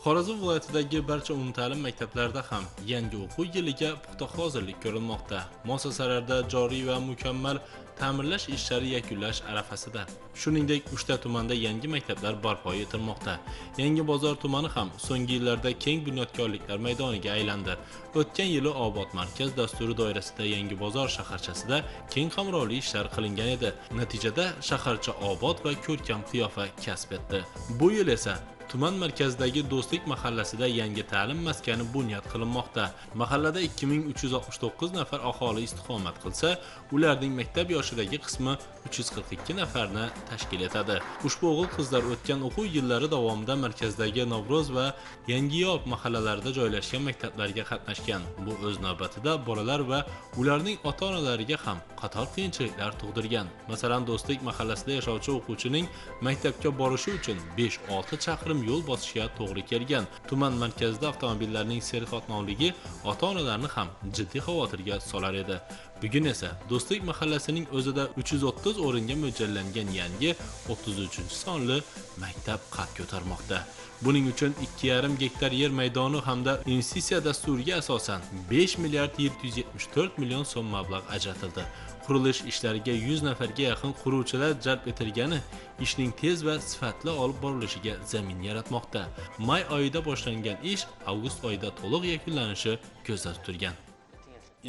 Xorazm viloyatidagi barcha umumta'lim maktablarda ham yangi o'quv yiliga puxta hozirlik ko'rilmoqda. Muassasalarda joriy va mukammal ta'mirlash ishlari yakunlash arafasida. Shuningdek, 3 ta tumanda yangi maktablar barpo etilmoqda. Yangi bozor tumani ham so'nggi yillarda keng bunyodkorliklar maydoniga aylandi. O'tgan yili Obod markaz dasturi doirasida yangi bozor shaharchasida keng qamrovli ishlar qilingan edi. Natijada shaharcha obod va ko'rkam qiyofa kasb etdi. Bu yil esa tuman markazidagi Do'stlik mahallasida yangi ta'lim maskani bunyod qilinmoqda. Mahallada 2369 nafar aholi istiqomat qilsa, ularning maktab yoshidagi qismi 342 nafarni tashkil etadi. Ushbu o'g'il qizlar o'tgan o'quv yillari davomida markazdagi Navro'z va Yangiyo'l mahallalarida joylashgan maktablarga qatnashgan. Bu o'z navbatida bolalar va ularning ota-onalariga ham qator qiyinchiliklar tug'dirgan. Masalan, Do'stlik mahallasida yashovchi o'quvchining maktabga borishi uchun 5-6 chaqirim yo'l bosishga to'g'ri kelgan. Tuman markazida avtomobillarning serqatnovligi ota-onalarni ham jiddiy xavotirga solar edi. Bugun esa Do'stlik mahallasining o'zida 330 o'ringa mo'ljallangan yangi 33-sonli maktab qad ko'tarmoqda. Buning uchun 2,5 gektar yer maydoni hamda investitsiya dasturiga asosan 5 milliard 774 million so'm mablag' ajratildi. Qurilish ishlariga 100 nafarga yaqin quruvchilar jalb etilgani ishning tez va sifatli olib borilishiga zamin yaratmoqda. May oyida boshlangan ish avgust oyida to'liq yakunlanishi ko'zda tutilgan.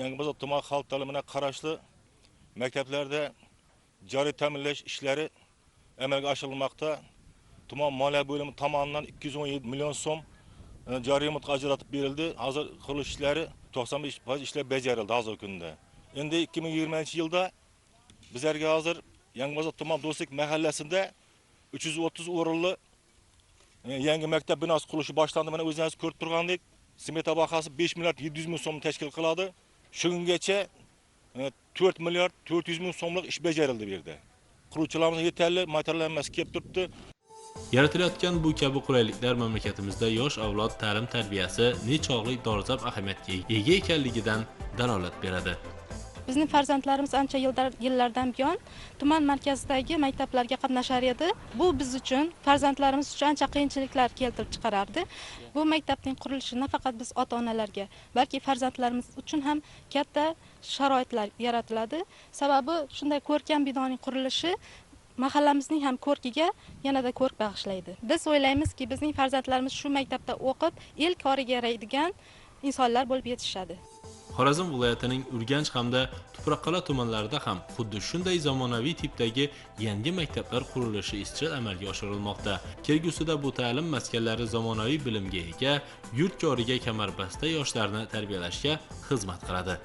Yangibozor tuman xalq ta'limine qarashli maktablarda joriy ta'minlash ishlari amalga oshirilmoqda. Tuman moliya bo'limi tomonidan 217 million so'm joriy muddatga ajratib berildi. Hozir qurilish ishlari 95% ishlar bajarildi hozirgi kunda. Endi 2020-yilda bizlarga hozir Yangibozor tuman Do'stlik mahallasida 330 o'rinli yangi maktab binosi qurilishi boshlandi. Mana o'zingiz ko'rib turgandek, smeta bahasi 5 milliard 700 ming so'm tashkil qiladi. Shugungacha 4 milliard 400 ming so'mlik ish bajarildi bu yerda. Quruvchilarimiz yetarli materiallanmasi kelib turibdi. Yaratilayotgan bu kabi qulayliklar mamlakatimizda yosh avlod ta'lim tarbiyasi nechog'lik dolzarb ahamiyatga ega ekanligidan dalolat beradi. Bizning farzandlarimiz ancha yillardan buyon tuman markazidagi maktablarga qatnashar edi. Bu biz uchun, farzandlarimiz uchun ancha qiyinchiliklar keltirib chiqarardi. Bu maktabning qurilishi nafaqat biz ota-onalarga, balki farzandlarimiz uchun ham katta sharoitlar yaratiladi. Sababi shunday ko'rkam binoning qurilishi mahallamizning ham ko'rkiga yanada ko'rk bag'ishlaydi. Biz o'ylaymizki, bizning farzandlarimiz shu maktabda o'qib, el koriga yaraydigan insonlar bo'lib yetishadi. Xorazm viloyatining Urganch hamda Tuproqqal'a tumanlarida ham xuddi shunday zamonaviy tipdagi yangi maktablar qurilishi izchil amalga oshirilmoqda. Kelgusida bu ta'lim maskanlari zamonaviy bilimga ega, yurt joriga kamarbasta yoshlarni tarbiyalashga xizmat qiladi.